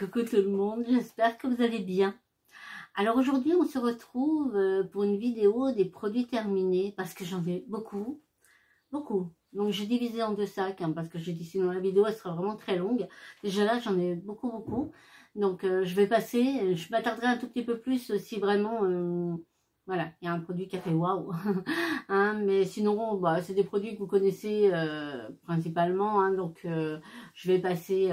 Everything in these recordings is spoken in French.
Coucou tout le monde, j'espère que vous allez bien. Alors aujourd'hui on se retrouve pour une vidéo des produits terminés parce que j'en ai beaucoup. Donc j'ai divisé en deux sacs parce que j'ai dit sinon la vidéo elle sera vraiment très longue. Déjà là j'en ai beaucoup. Donc je vais passer, je m'attarderai un tout petit peu plus si vraiment... voilà, il y a un produit qui a fait waouh. Hein, mais sinon, bah, c'est des produits que vous connaissez principalement. Hein, donc, je vais passer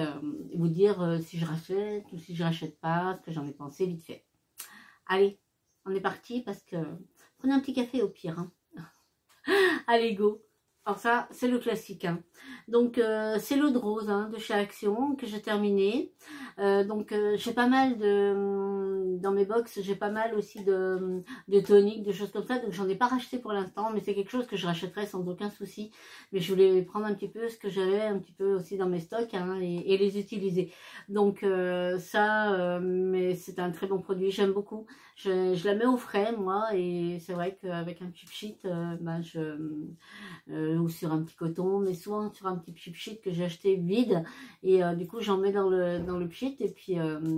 vous dire si je rachète ou si je rachète pas, ce que j'en ai pensé vite fait. Allez, on est parti parce que prenez un petit café au pire. Hein. Allez, go. Alors ça, c'est le classique. Hein. Donc, c'est l'eau de rose hein, de chez Action que j'ai terminé. J'ai pas mal dans mes box, j'ai pas mal aussi de toniques, de choses comme ça. Donc, j'en ai pas racheté pour l'instant, mais c'est quelque chose que je rachèterai sans aucun souci. Mais je voulais prendre un petit peu ce que j'avais un petit peu aussi dans mes stocks hein, et les utiliser. Donc, mais c'est un très bon produit, j'aime beaucoup. Je la mets au frais, moi, et c'est vrai qu'avec un cheap sheet, ou sur un petit coton, mais souvent sur un petit cheap sheet que j'ai acheté vide, et du coup j'en mets dans le pchit, et puis dans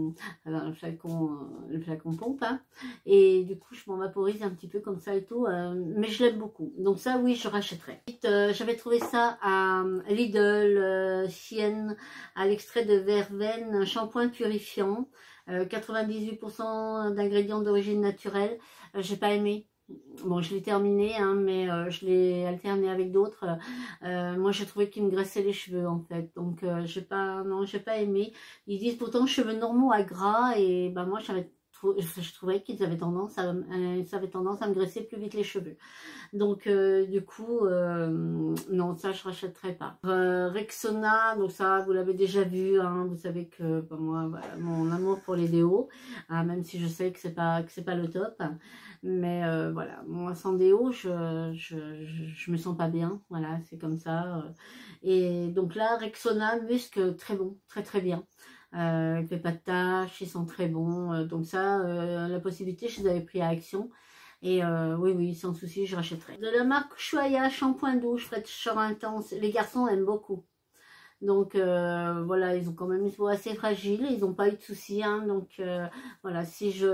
le flacon pompe, hein, et du coup je m'en vaporise un petit peu comme ça et tout, mais je l'aime beaucoup, donc ça oui je rachèterai. J'avais trouvé ça à Lidl, Sienne, à l'extrait de verveine, un shampoing purifiant, 98% d'ingrédients d'origine naturelle. J'ai pas aimé. Bon, je l'ai terminé, hein, mais je l'ai alterné avec d'autres. Moi, j'ai trouvé qu'il me graissait les cheveux, en fait. Donc, j'ai pas aimé. Ils disent pourtant cheveux normaux à gras, et ben moi, je trouvais qu'ils avaient tendance à me graisser plus vite les cheveux. Donc, du coup, non, ça, je rachèterai pas. Rexona, donc ça, vous l'avez déjà vu, hein, vous savez que ben, moi, voilà, mon amour pour les déos, hein, même si je sais que c'est pas le top. Hein, mais voilà, moi sans déo, je me sens pas bien, voilà, c'est comme ça. Et donc là, Rexona, Musc, très bon, très bien. Il fait pas de tâches, ils sont très bons. Donc ça, la possibilité, je les avais pris à Action. Et oui, sans souci, je rachèterai. De la marque Ushuaïa, shampoing douche, fraîcheur intense. Les garçons aiment beaucoup. Donc voilà, ils ont quand même une peau assez fragile, ils n'ont pas eu de soucis. Hein, donc voilà, si j'ai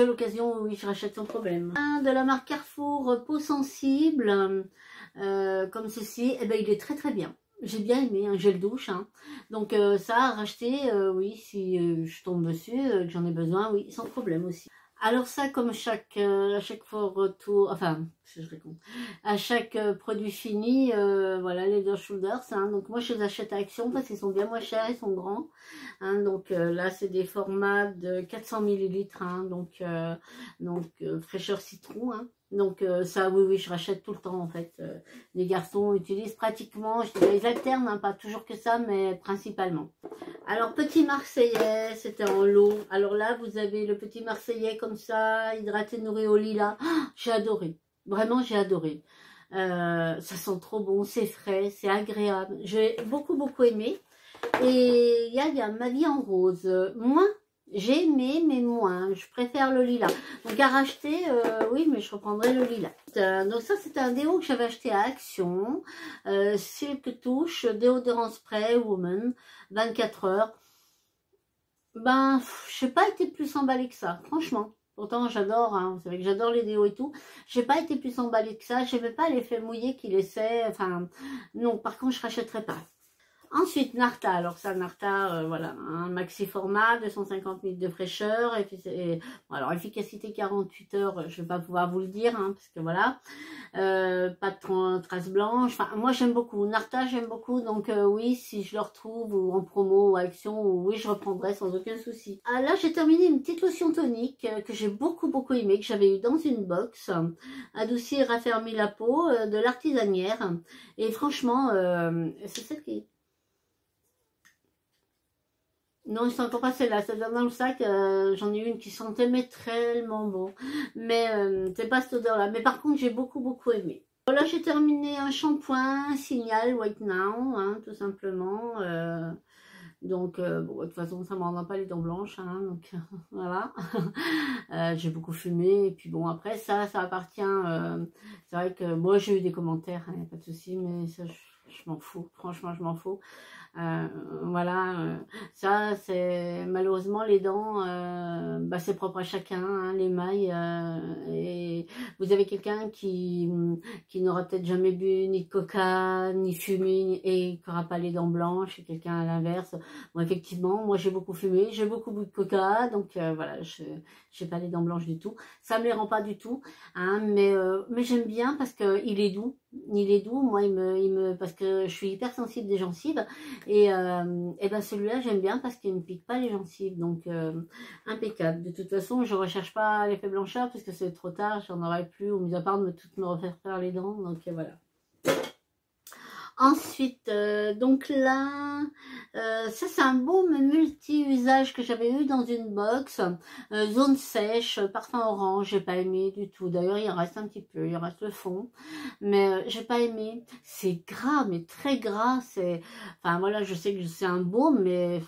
l'occasion, oui, je rachète sans problème. De la marque Carrefour, peau sensible, comme ceci, eh ben, il est très bien. J'ai bien aimé un gel douche. Hein. Donc ça, à racheter, oui, si je tombe dessus, que j'en ai besoin, oui, sans problème aussi. Alors ça, comme à chaque fois retour, enfin, je réponds, à chaque produit fini, voilà, les Head & Shoulders, hein, donc moi je les achète à Action parce qu'ils sont bien moins chers, ils sont grands, hein, donc là c'est des formats de 400 ml, hein, donc fraîcheur citron, hein. Donc ça, oui, je rachète tout le temps en fait. Les garçons utilisent pratiquement, je dirais, ils alternent, hein, pas toujours que ça, mais principalement. Alors, petit Marseillais, c'était en lot. Alors là, vous avez le petit Marseillais comme ça, hydraté, nourri au lilas. Oh, j'ai adoré. Vraiment, j'ai adoré. Ça sent trop bon, c'est frais, c'est agréable. J'ai beaucoup aimé. Et il y a ma vie en rose. Moins, j'ai aimé, mais moins. Je préfère le lilas. Donc à racheter, oui, mais je reprendrai le lilas. Donc ça, c'était un déo que j'avais acheté à Action. Silk Touch, déodorant spray, Woman, 24 heures. Ben, je n'ai pas été plus emballée que ça, franchement. Pourtant, j'adore, hein, vous savez que j'adore les déos et tout. J'ai pas été plus emballée que ça. J'aimais pas l'effet mouillé qu'il laissait. Enfin, non, par contre, je rachèterais pas. Ensuite, Narta. Alors ça, Narta, voilà, un maxi format, 250 ml de fraîcheur. Bon, alors, efficacité 48 heures, je vais pas pouvoir vous le dire, hein, parce que voilà, pas de traces blanches. Enfin, moi, j'aime beaucoup. Narta, j'aime beaucoup. Donc, oui, si je le retrouve ou en promo ou Action, oui, je reprendrai sans aucun souci. Ah, là, j'ai terminé une petite lotion tonique que j'ai beaucoup aimé, que j'avais eu dans une box. Adoucir et raffermir la peau de l'Artisanière. Et franchement, c'est celle qui... Non, c'est encore pas celle-là, c'est dans le sac, j'en ai une qui sentait mais tellement bon. Mais c'est pas cette odeur-là. Mais par contre, j'ai beaucoup aimé. Voilà, j'ai terminé un shampoing Signal White Now, hein, tout simplement. Donc, bon, de toute façon, ça ne me rendra pas les dents blanches, hein, donc voilà. J'ai beaucoup fumé, et puis bon, après, ça appartient. C'est vrai que moi, j'ai eu des commentaires, il n'y a pas de souci, mais ça, je m'en fous, franchement je m'en fous. Voilà, ça c'est malheureusement les dents, bah, c'est propre à chacun, hein, les mailles, et vous avez quelqu'un qui n'aura peut-être jamais bu ni de coca, ni fumé, et qui n'aura pas les dents blanches, et quelqu'un à l'inverse. Bon, effectivement, moi j'ai beaucoup fumé, j'ai beaucoup bu de coca, donc voilà, je n'ai pas les dents blanches du tout. Ça me les rend pas du tout, hein, mais j'aime bien parce qu'il est doux. Il est doux, moi parce que je suis hyper sensible des gencives, et ben celui-là j'aime bien parce qu'il ne pique pas les gencives, donc impeccable. De toute façon je recherche pas l'effet blancheur parce que c'est trop tard, j'en aurais plus, ou mis à part de me refaire faire les dents, donc voilà. Ensuite, donc là, ça c'est un baume multi-usage que j'avais eu dans une box, zone sèche, parfum orange, j'ai pas aimé du tout. D'ailleurs, il en reste un petit peu, il reste le fond, mais j'ai pas aimé. C'est gras, mais très gras. Enfin voilà, je sais que c'est un baume, mais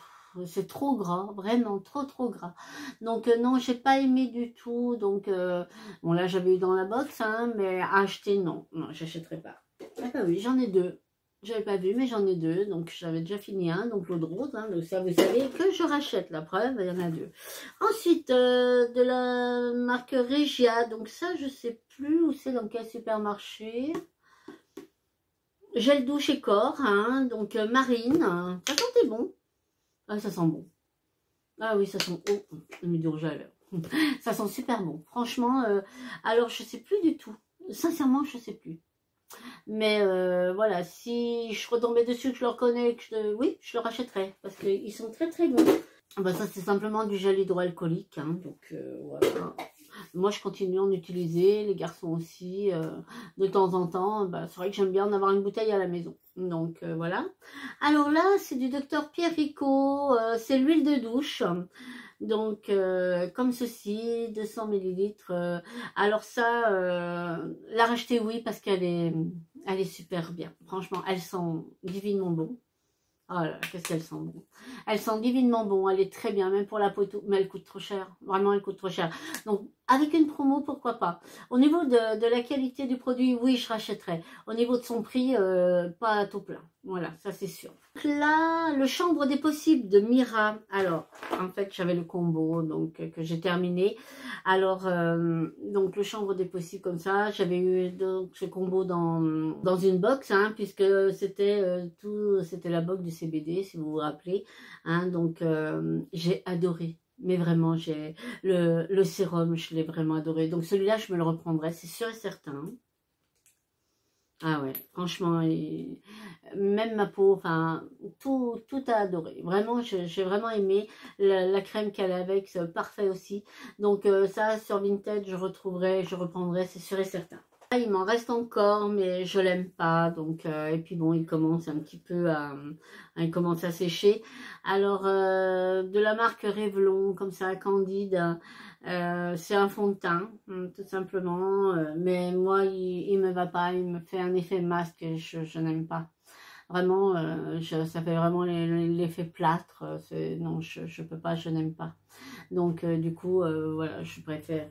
c'est trop gras, vraiment trop gras. Donc non, j'ai pas aimé du tout. Donc bon là, j'avais eu dans la box, hein, mais à acheter non, j'achèterai pas. Ah bah oui, j'en ai deux. J'avais pas vu, mais j'en ai deux, donc j'avais déjà fini un, donc l'eau de rose, hein, donc ça vous savez que je rachète, la preuve, il y en a deux. Ensuite, de la marque Regia, donc ça je sais plus où c'est, dans quel supermarché. Gel douche et corps, hein, donc marine, ça sentait bon. Ah, ça sent bon. Ah oui, ça sent, oh, j'ai mis du rouge à lèvres. Ça sent super bon, franchement, alors je sais plus du tout, sincèrement je sais plus. Mais voilà, si je retombais dessus, que je le reconnais, oui, je le rachèterais parce qu'ils sont très bons. Bah, ça, c'est simplement du gel hydroalcoolique, hein, donc voilà. Moi, je continue à en utiliser, les garçons aussi, de temps en temps. Bah, c'est vrai que j'aime bien en avoir une bouteille à la maison. Donc voilà. Alors là, c'est du Dr Pierrico, c'est l'huile de douche. Donc, comme ceci, 200 ml. Alors ça, la racheter, oui, parce qu'elle est super bien. Franchement, elle sent divinement bon. Oh là là, qu'est-ce qu'elle sent bon. Elle sent divinement bon, elle est très bien, même pour la peau, mais elle coûte trop cher. Vraiment, elle coûte trop cher. Donc, avec une promo, pourquoi pas. Au niveau de la qualité du produit, oui, je rachèterais. Au niveau de son prix, pas à tout plein. Voilà, ça c'est sûr. Donc là, le chambre des possibles de Mira. Alors, en fait, j'avais le combo donc que j'ai terminé. Alors, donc le chambre des possibles comme ça, j'avais eu donc ce combo dans une box, hein, puisque c'était c'était la box du CBD, si vous vous rappelez. Hein, donc, j'ai adoré. Mais vraiment, j'ai le sérum, je l'ai vraiment adoré. Donc celui-là, je me le reprendrai, c'est sûr et certain. Ah ouais, franchement, même ma peau, enfin, tout a adoré. Vraiment, j'ai vraiment aimé la crème qu'elle a avec, c'est parfait aussi. Donc ça, sur Vinted, je reprendrai, c'est sûr et certain. Il m'en reste encore, mais je l'aime pas. Donc, et puis bon, il commence un petit peu il commence à sécher. Alors, de la marque Revlon, comme ça, Candide, c'est un fond de teint, tout simplement. Mais moi, il me va pas. Il me fait un effet masque et je n'aime pas. Vraiment, ça fait vraiment l'effet plâtre. Non, je peux pas, je n'aime pas. Donc, du coup, voilà, je préfère...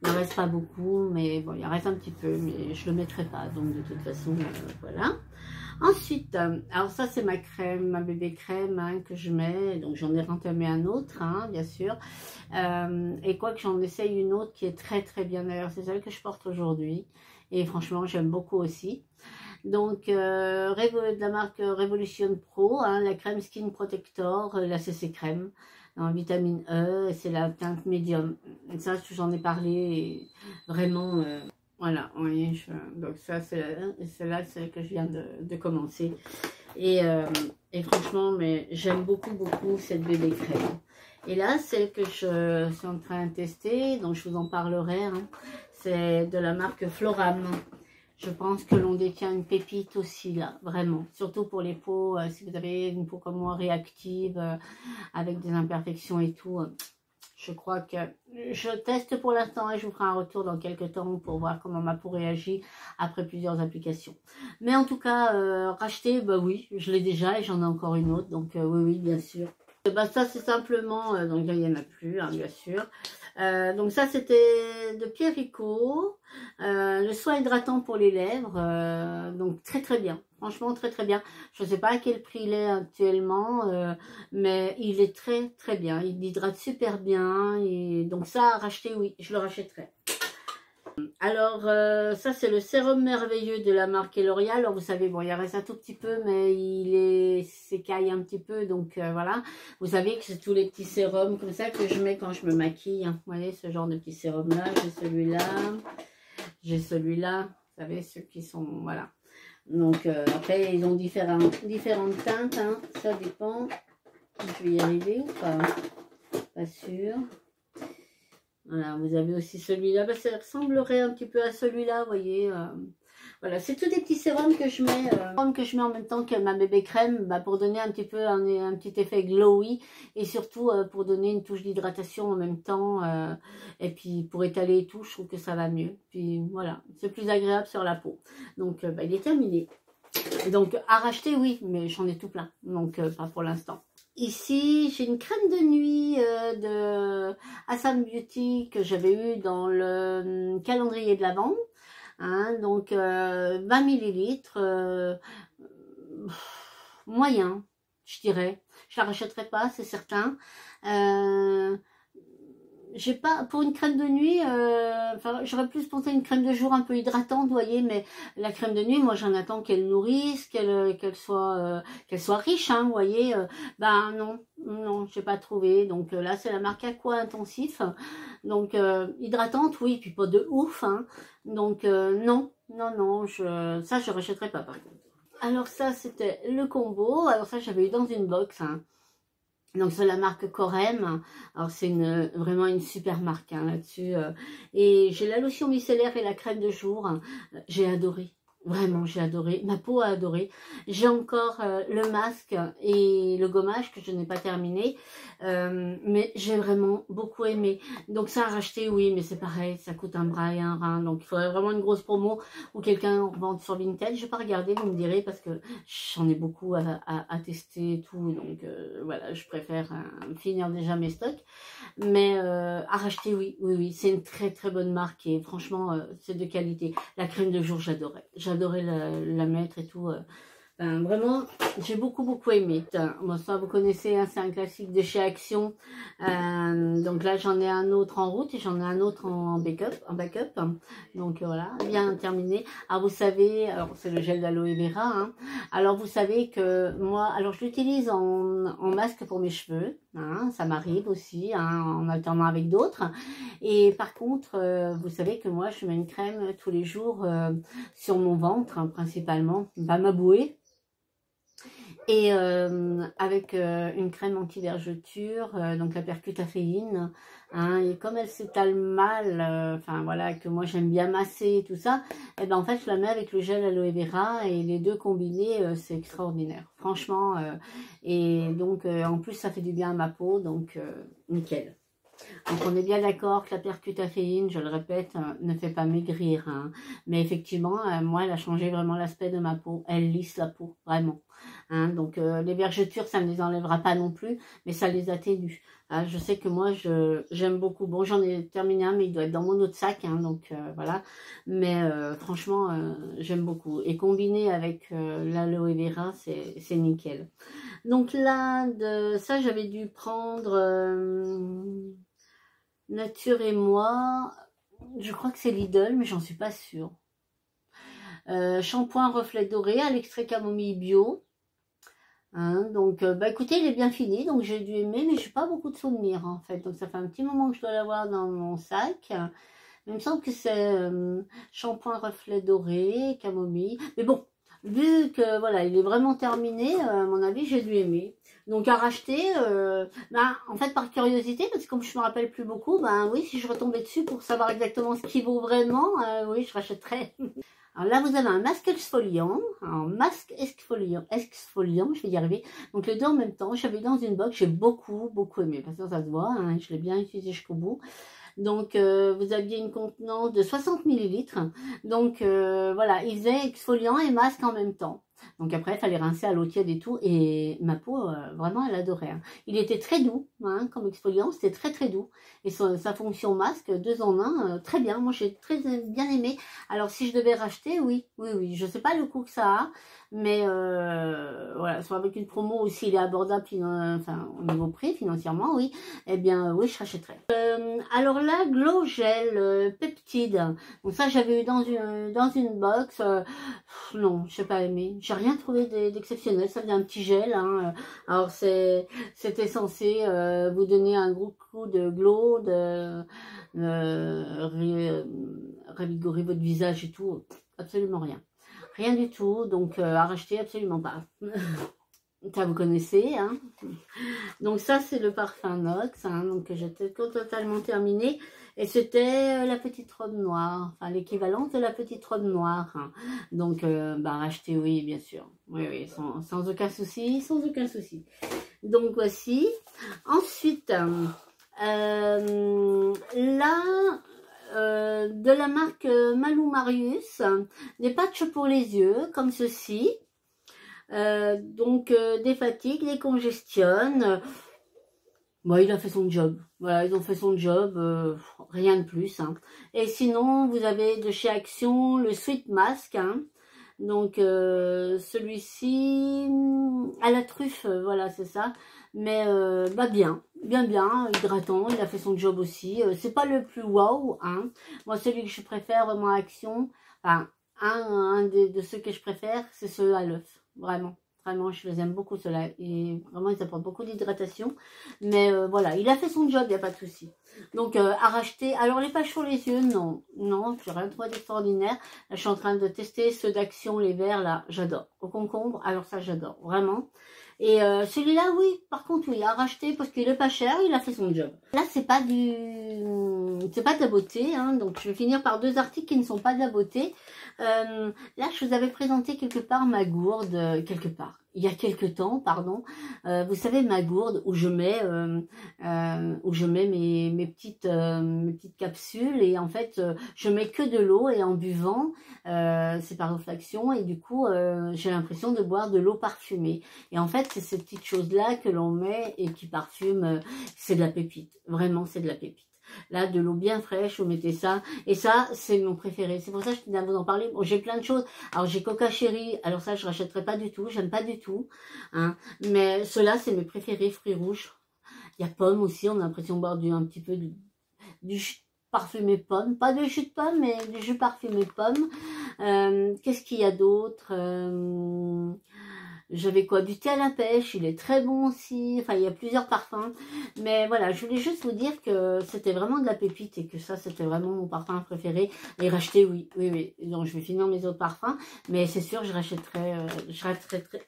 il ne reste pas beaucoup, mais bon, il en reste un petit peu, mais je ne le mettrai pas. Donc, de toute façon, voilà. Ensuite, alors ça, c'est ma crème, ma bébé crème, hein, que je mets. Donc, j'en ai rentamé un autre, hein, bien sûr. Et quoi que j'en essaye une autre qui est très bien. D'ailleurs, c'est celle que je porte aujourd'hui. Et franchement, j'aime beaucoup aussi. Donc, de la marque Revolution Pro, hein, la crème Skin Protector, la CC crème. En vitamine E, c'est la teinte médium. Ça, j'en ai parlé, vraiment, voilà, oui, donc ça, c'est là celle que je viens de commencer. Et franchement, mais j'aime beaucoup cette bébé crème. Et là, celle que je suis en train de tester, donc je vous en parlerai, hein, c'est de la marque Floram. Je pense que l'on détient une pépite aussi là, vraiment. Surtout pour les peaux, si vous avez une peau comme moi réactive, avec des imperfections et tout. Je crois que je teste pour l'instant et je vous ferai un retour dans quelques temps pour voir comment ma peau réagit après plusieurs applications. Mais en tout cas, racheter, bah oui, je l'ai déjà et j'en ai encore une autre. Donc oui, bien sûr. Et bah ça c'est simplement, donc il n'y en a plus, hein, bien sûr. Donc ça, c'était de Pierrico. Le soin hydratant pour les lèvres. Donc très très bien. Franchement, très très bien. Je ne sais pas à quel prix il est actuellement, mais il est très très bien. Il hydrate super bien. Et donc ça, à racheter, oui, je le rachèterai. Alors, ça, c'est le sérum merveilleux de la marque L'Oréal. Alors, vous savez, bon, il reste un tout petit peu, mais il s'écaille un petit peu. Donc, voilà. Vous savez que c'est tous les petits sérums comme ça que je mets quand je me maquille. Hein. Vous voyez, ce genre de petits sérums-là. J'ai celui-là. J'ai celui-là. Vous savez, ceux qui sont... Voilà. Donc, après, ils ont différentes teintes. Hein. Ça dépend. Je vais y arriver ou pas? Pas sûr. Voilà, vous avez aussi celui-là. Ben, ça ressemblerait un petit peu à celui-là, vous voyez. Voilà, c'est tous des petits sérums que je mets, en même temps que ma bébé crème, bah, pour donner un petit peu un petit effet glowy et surtout pour donner une touche d'hydratation en même temps. Et puis pour étaler et tout, je trouve que ça va mieux. Puis voilà, c'est plus agréable sur la peau. Donc bah, il est terminé. Donc à racheter, oui, mais j'en ai tout plein. Donc pas pour l'instant. Ici, j'ai une crème de nuit de Assam Beauty que j'avais eu dans le calendrier de l'Avent. Hein, donc 20 millilitres, moyen, je dirais. Je la rachèterai pas, c'est certain. J'ai pas pour une crème de nuit, enfin, j'aurais plus pensé à une crème de jour un peu hydratante, vous voyez, mais la crème de nuit, moi j'en attends qu'elle nourrisse, qu'elle soit riche, hein, vous voyez. Ben non, j'ai pas trouvé. Donc là, c'est la marque Aqua Intensif. Donc hydratante, oui, puis pas de ouf, hein. Donc non, ça je rachèterai pas par contre. Alors ça, c'était le combo. Alors ça, j'avais eu dans une box, hein. Donc c'est la marque Corem, alors c'est vraiment une super marque hein, là-dessus. Et j'ai la lotion micellaire et la crème de jour, hein. J'ai adoré, vraiment j'ai adoré, ma peau a adoré. J'ai encore le masque et le gommage que je n'ai pas terminé, mais j'ai vraiment beaucoup aimé. Donc ça à racheter, oui, mais c'est pareil, ça coûte un bras et un rein, donc il faudrait vraiment une grosse promo ou quelqu'un en vente sur Vinted. Je vais pas regarder, vous me direz, parce que j'en ai beaucoup à tester et tout, donc voilà, je préfère finir déjà mes stocks. Mais à racheter, oui, c'est une très très bonne marque et franchement, c'est de qualité. La crème de jour, j'adorais la mettre et tout. Vraiment, j'ai beaucoup aimé. Bon, ça, vous connaissez, hein, c'est un classique de chez Action. Donc là, j'en ai un autre en route et j'en ai un autre en backup. Donc voilà, bien terminé. Alors vous savez, alors c'est le gel d'aloe vera. Hein. Alors vous savez que moi, alors je l'utilise en masque pour mes cheveux. Hein, ça m'arrive aussi, hein, en alternant avec d'autres. Et par contre, vous savez que moi, je mets une crème tous les jours sur mon ventre, hein, principalement, bah, ma bouée. Et avec une crème anti-vergeture, donc la percutaféine, hein, et comme elle s'étale mal, enfin voilà, que moi j'aime bien masser et tout ça, et ben en fait je la mets avec le gel aloe vera et les deux combinés, c'est extraordinaire, franchement, et donc en plus ça fait du bien à ma peau, donc nickel. Donc on est bien d'accord que la percutaféine, je le répète, ne fait pas maigrir. Hein. Mais effectivement, moi, elle a changé vraiment l'aspect de ma peau. Elle lisse la peau, vraiment. Hein. Donc les vergetures, ça ne les enlèvera pas non plus, mais ça les atténue. Hein. Je sais que moi, j'aime beaucoup. Bon, j'en ai terminé un, mais il doit être dans mon autre sac. Hein, donc voilà. Mais franchement, j'aime beaucoup. Et combiné avec l'aloe vera, c'est nickel. Donc là, de ça, j'avais dû prendre... Nature et moi, je crois que c'est Lidl, mais j'en suis pas sûre. Shampoing reflet doré à l'extrait camomille bio. Hein, donc, bah écoutez, il est bien fini, donc j'ai dû aimer, mais je n'ai pas beaucoup de souvenirs en fait. Donc ça fait un petit moment que je dois l'avoir dans mon sac. Mais il me semble que c'est shampoing reflet doré, camomille. Mais bon, vu que voilà, il est vraiment terminé, à mon avis, j'ai dû aimer. Donc à racheter, en fait par curiosité, parce que comme je me rappelle plus beaucoup, oui, si je retombais dessus pour savoir exactement ce qu'il vaut vraiment, oui, je rachèterais. Alors là, vous avez un masque exfoliant, je vais y arriver. Donc les deux en même temps, j'avais dans une box, j'ai beaucoup aimé, parce que ça se voit, hein, je l'ai bien utilisé jusqu'au bout. Donc vous aviez une contenance de 60 ml. Donc voilà, il faisait exfoliant et masque en même temps. Donc après, il fallait rincer à l'eau tiède et tout. Et ma peau, vraiment, elle adorait. Hein. Il était très doux, hein, comme exfoliant. C'était très, très doux. Et sa fonction masque, 2 en 1, très bien. Moi, j'ai très bien aimé. Alors, si je devais racheter, oui. Je sais pas le coût que ça a. Mais voilà, soit avec une promo aussi, il est abordable enfin, au niveau prix, financièrement, oui. Eh bien, oui, je rachèterais. Alors là, Glow Gel Peptide. Donc ça, j'avais eu dans une box. Non, je n'ai pas aimé. J'ai rien trouvé d'exceptionnel. Ça faisait un petit gel. Hein. Alors c'était censé vous donner un gros coup de glow, ravigorer votre visage et tout. Absolument rien. Rien du tout. Donc à racheter, absolument pas. Ça vous connaissez. Hein. Donc ça, c'est le parfum Nox. Hein, donc j'étais totalement terminée. Et c'était la petite robe noire, enfin l'équivalent de la petite robe noire. Hein. Donc, acheter, oui, bien sûr. Oui, sans aucun souci, sans aucun souci. Donc, voici. Ensuite, là, de la marque Malou Marius, des patchs pour les yeux, comme ceci. Des fatigues, les congestionne. Bon, il a fait son job. Voilà, ils ont fait son job, rien de plus. Hein. Et sinon, vous avez de chez Action le Sweet Mask. Hein. Donc, celui-ci, à la truffe, voilà, c'est ça. Mais, bien, hydratant, il a fait son job aussi. C'est pas le plus wow, hein. Moi, celui que je préfère vraiment à Action, enfin, un de ceux que je préfère, c'est ceux à l'œuf, vraiment. Vraiment, je les aime beaucoup ceux-là. Et vraiment, ils apportent beaucoup d'hydratation. Mais voilà, il a fait son job, il n'y a pas de souci. Donc, à racheter. Alors, les patchs sur les yeux, non. Non, je n'ai rien trouvé d'extraordinaire. Là, je suis en train de tester ceux d'Action, les verts, là. J'adore. Au concombre, alors ça, j'adore. Vraiment. Et celui-là, oui. Par contre, oui, à racheter parce qu'il est pas cher, il a fait son job. Là, c'est pas de la beauté. Hein, donc, je vais finir par 2 articles qui ne sont pas de la beauté. Là, je vous avais présenté quelque part ma gourde, il y a quelque temps, pardon. Vous savez, ma gourde où je mets mes petites capsules et en fait, je mets que de l'eau et en buvant, c'est par réflexion et du coup, j'ai l'impression de boire de l'eau parfumée. Et en fait, c'est ces petites choses-là que l'on met et qui parfument, c'est de la pépite. Vraiment, c'est de la pépite. Là, de l'eau bien fraîche, vous mettez ça. Et ça, c'est mon préféré. C'est pour ça que je tenais à vous en parler. Bon, j'ai plein de choses. Alors, j'ai Coca Cherry. Alors ça, je rachèterai pas du tout. J'aime pas du tout. Hein. Mais ceux-là, c'est mes préférés, fruits rouges. Il y a pomme aussi. On a l'impression de boire un petit peu du jus parfumé pomme. Pas de jus de pomme, mais du jus parfumé pomme. Qu'est-ce qu'il y a d'autre J'avais quoi? Du thé à la pêche, il est très bon aussi. Enfin, il y a plusieurs parfums. Mais voilà, je voulais juste vous dire que c'était vraiment de la pépite et que ça, c'était vraiment mon parfum préféré. Et racheter, oui. Donc, je vais finir mes autres parfums. Mais c'est sûr, je rachèterai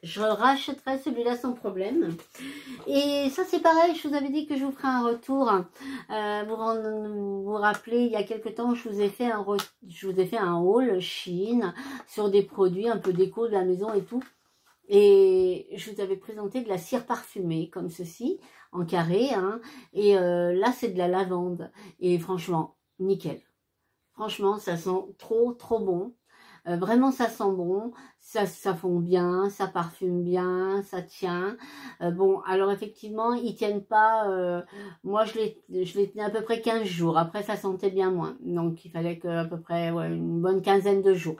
celui-là sans problème. Et ça, c'est pareil. Je vous avais dit que je vous ferai un retour. Vous vous rappelez, il y a quelques temps, je vous ai fait un haul Chine sur des produits un peu déco de la maison et tout. Et je vous avais présenté de la cire parfumée, comme ceci, en carré. Hein, et là, c'est de la lavande. Et franchement, nickel. Franchement, ça sent trop, trop bon. Vraiment, ça sent bon. Ça fond bien, ça parfume bien, ça tient. Bon, alors effectivement, ils tiennent pas... moi, je les tenais à peu près 15 jours. Après, ça sentait bien moins. Donc, il fallait à peu près une bonne quinzaine de jours.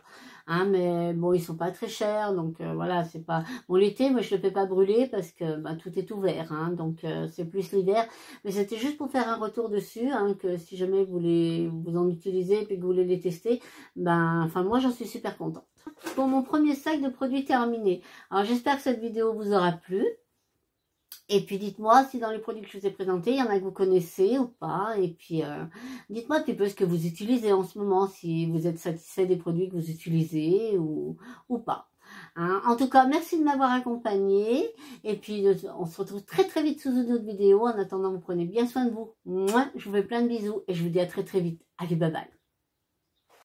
Hein, mais bon, ils sont pas très chers, donc voilà, c'est pas... Bon, l'été, moi, je le fais pas brûler parce que tout est ouvert, hein, donc c'est plus l'hiver. Mais c'était juste pour faire un retour dessus, hein, que si jamais vous en utilisez et que vous voulez les tester, enfin, moi, j'en suis super contente. Pour mon premier sac de produits terminé. Alors, j'espère que cette vidéo vous aura plu. Et puis dites-moi si dans les produits que je vous ai présentés, il y en a que vous connaissez ou pas. Et puis dites-moi un petit peu ce que vous utilisez en ce moment, si vous êtes satisfait des produits que vous utilisez ou pas. Hein. En tout cas, merci de m'avoir accompagné. Et puis on se retrouve très très vite sous une autre vidéo. En attendant, vous prenez bien soin de vous. Moi, je vous fais plein de bisous et je vous dis à très très vite. Allez, bye bye.